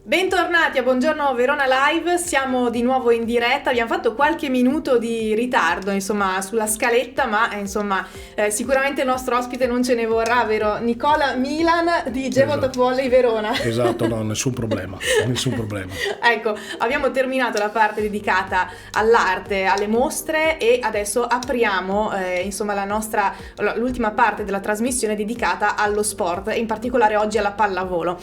Bentornati a Buongiorno Verona Live, siamo di nuovo in diretta, abbiamo fatto qualche minuto di ritardo sulla scaletta, ma sicuramente il nostro ospite non ce ne vorrà, vero? Nicola Milan di Gevo Top Volley Verona. Esatto, no, nessun problema. Ecco, abbiamo terminato la parte dedicata all'arte, alle mostre e adesso apriamo l'ultima parte della trasmissione dedicata allo sport e in particolare oggi alla pallavolo.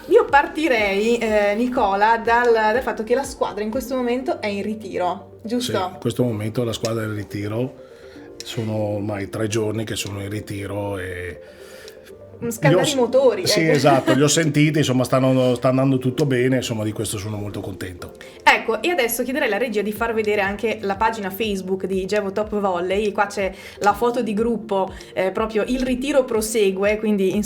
Io partirei, Nicola, dal fatto che la squadra in questo momento è in ritiro, giusto? Sì, in questo momento la squadra è in ritiro, sono ormai 3 giorni che sono in ritiro e... Scaldare i motori. Sì, esatto, li ho sentiti, sta andando tutto bene, di questo sono molto contento. Ecco, e adesso chiederei alla regia di far vedere anche la pagina Facebook di Gevo Top Volley, qua c'è la foto di gruppo, proprio il ritiro prosegue, quindi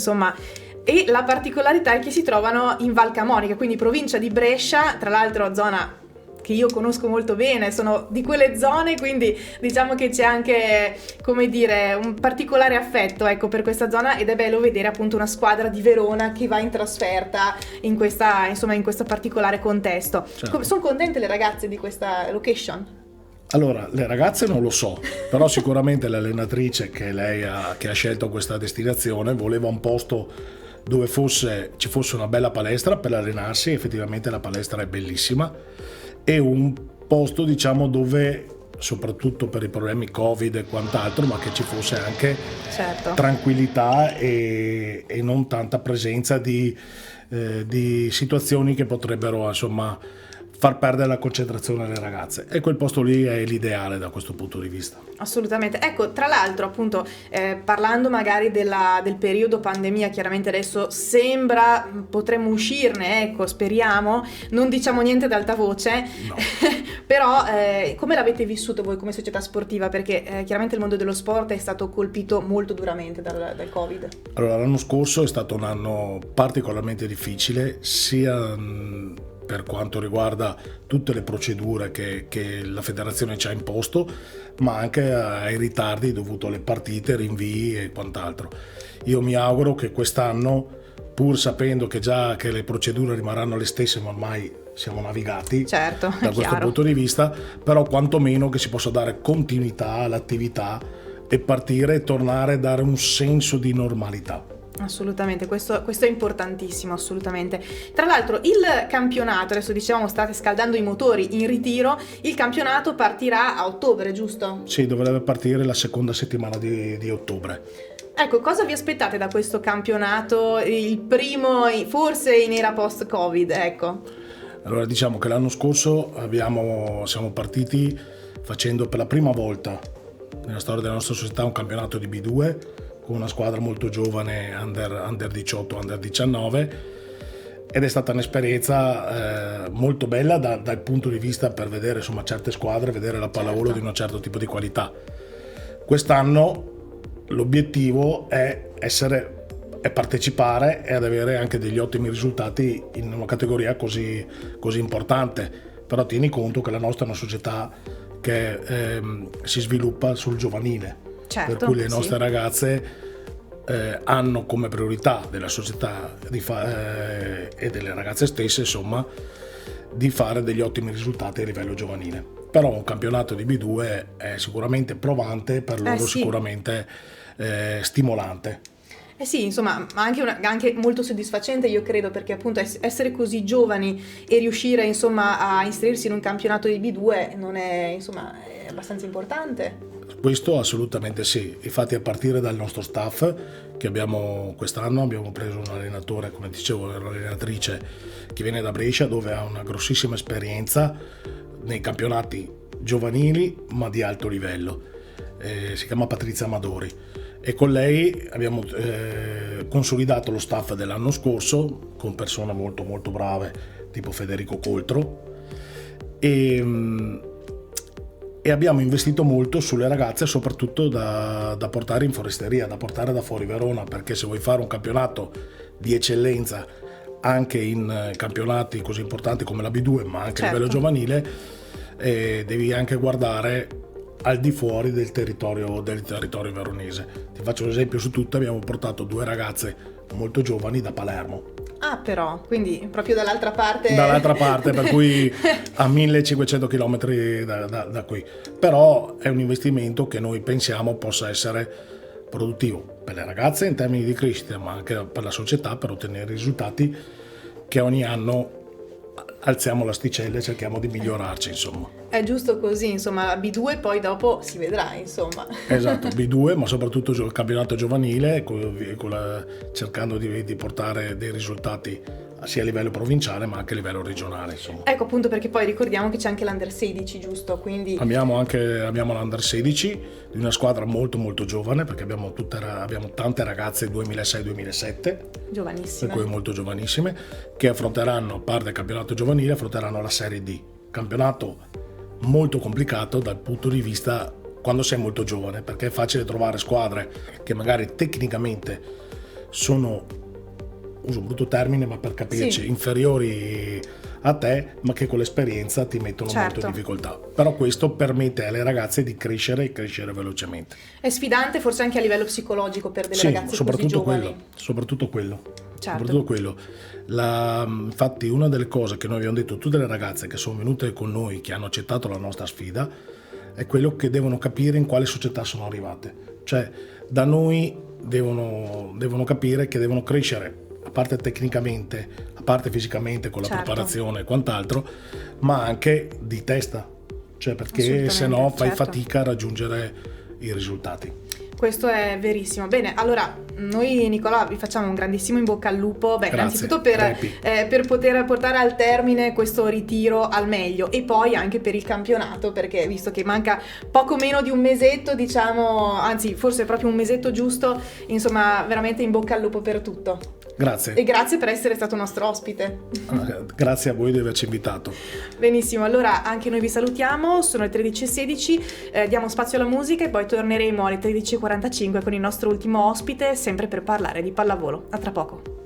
e la particolarità è che si trovano in Val Camonica, quindi provincia di Brescia, tra l'altro zona che io conosco molto bene, sono di quelle zone, quindi diciamo che c'è anche, un particolare affetto, per questa zona, ed è bello vedere appunto una squadra di Verona che va in trasferta in questo particolare contesto. Certo. Sono contente le ragazze di questa location? Allora, le ragazze non lo so, però sicuramente l'allenatrice che ha scelto questa destinazione voleva un posto dove ci fosse una bella palestra per allenarsi, effettivamente la palestra è bellissima, e un posto dove, soprattutto per i problemi Covid e quant'altro, ma che ci fosse anche tranquillità e non tanta presenza di situazioni che potrebbero far perdere la concentrazione alle ragazze, e quel posto lì è l'ideale da questo punto di vista. Assolutamente. Ecco, tra l'altro appunto parlando magari del periodo pandemia, chiaramente adesso sembra potremmo uscirne, speriamo, non diciamo niente ad alta voce, no. Però come l'avete vissuto voi come società sportiva? Perché chiaramente il mondo dello sport è stato colpito molto duramente dal Covid. Allora, l'anno scorso è stato un anno particolarmente difficile, sia per quanto riguarda tutte le procedure che la federazione ci ha imposto, ma anche ai ritardi dovuti alle partite, rinvii e quant'altro. Io mi auguro che quest'anno, pur sapendo che le procedure rimarranno le stesse, ma ormai siamo navigati da questo punto di vista, però quantomeno che si possa dare continuità all'attività e partire e tornare a dare un senso di normalità. Assolutamente, questo è importantissimo, assolutamente. Tra l'altro il campionato, adesso dicevamo state scaldando i motori in ritiro, il campionato partirà a ottobre, giusto? Sì, dovrebbe partire la seconda settimana di ottobre. Ecco, cosa vi aspettate da questo campionato, il primo forse in era post-Covid, ecco? Allora, diciamo che l'anno scorso siamo partiti facendo per la prima volta nella storia della nostra società un campionato di B2 con una squadra molto giovane, under 18, under 19, ed è stata un'esperienza molto bella dal punto di vista per vedere certe squadre, vedere la pallavolo di un certo tipo di qualità. Quest'anno l'obiettivo è partecipare e ad avere anche degli ottimi risultati in una categoria così importante, però tieni conto che la nostra è una società che si sviluppa sul giovanile. Per cui le nostre ragazze hanno come priorità della società e delle ragazze stesse di fare degli ottimi risultati a livello giovanile. Però un campionato di B2 è sicuramente provante, per loro sicuramente stimolante. Sì, ma anche molto soddisfacente, io credo, perché appunto essere così giovani e riuscire a inserirsi in un campionato di B2 non è è abbastanza importante. Questo assolutamente sì, infatti a partire dal nostro staff che quest'anno abbiamo preso un allenatore, come dicevo, un'allenatrice che viene da Brescia, dove ha una grossissima esperienza nei campionati giovanili ma di alto livello, si chiama Patrizia Amadori, e con lei abbiamo consolidato lo staff dell'anno scorso con persone molto molto brave tipo Federico Coltro, e abbiamo investito molto sulle ragazze, soprattutto da portare in foresteria, da portare da fuori Verona, perché se vuoi fare un campionato di eccellenza anche in campionati così importanti come la B2, ma anche a livello giovanile, devi anche guardare al di fuori del territorio veronese. Ti faccio un esempio su tutte: abbiamo portato 2 ragazze molto giovani da Palermo. Ah, però, quindi proprio dall'altra parte. Dall'altra parte, per cui a 1500 km da qui. Però è un investimento che noi pensiamo possa essere produttivo per le ragazze in termini di crescita, ma anche per la società, per ottenere risultati che ogni anno alziamo l'asticella e cerchiamo di migliorarci, insomma. È giusto così, insomma, la B2 poi dopo si vedrà, insomma. Esatto, B2, ma soprattutto il campionato giovanile, cercando di portare dei risultati sia a livello provinciale ma anche a livello regionale, insomma. Ecco, appunto, perché poi ricordiamo che c'è anche l'Under 16, giusto? Quindi Abbiamo l'Under 16 di una squadra molto molto giovane, perché abbiamo tante ragazze 2006-2007, giovanissime. per cui molto giovanissime, che affronteranno, a parte il campionato giovanile, affronteranno la Serie D. Campionato molto complicato dal punto di vista quando sei molto giovane, perché è facile trovare squadre che magari tecnicamente sono, uso un brutto termine ma per capirci, Sì. inferiori a te, ma che con l'esperienza ti mettono molto in difficoltà. Però questo permette alle ragazze di crescere e crescere velocemente. È sfidante forse anche a livello psicologico per delle ragazze così giovani. Soprattutto quello. Certo. Soprattutto quello. Infatti una delle cose che noi abbiamo detto a tutte le ragazze che sono venute con noi, che hanno accettato la nostra sfida, è quello che devono capire in quale società sono arrivate. Cioè da noi devono capire che devono crescere, a parte tecnicamente, a parte fisicamente con la preparazione e quant'altro, ma anche di testa, cioè perché se no fai fatica a raggiungere i risultati. Questo è verissimo. Bene, allora noi Nicola vi facciamo un grandissimo in bocca al lupo, innanzitutto per poter portare al termine questo ritiro al meglio e poi anche per il campionato, perché visto che manca poco meno di un mesetto, diciamo, anzi forse proprio un mesetto giusto, insomma veramente in bocca al lupo per tutto. Grazie. E grazie per essere stato nostro ospite. Grazie a voi di averci invitato. Benissimo, allora anche noi vi salutiamo, sono le 13:16, diamo spazio alla musica e poi torneremo alle 13:45 con il nostro ultimo ospite, sempre per parlare di pallavolo. A tra poco.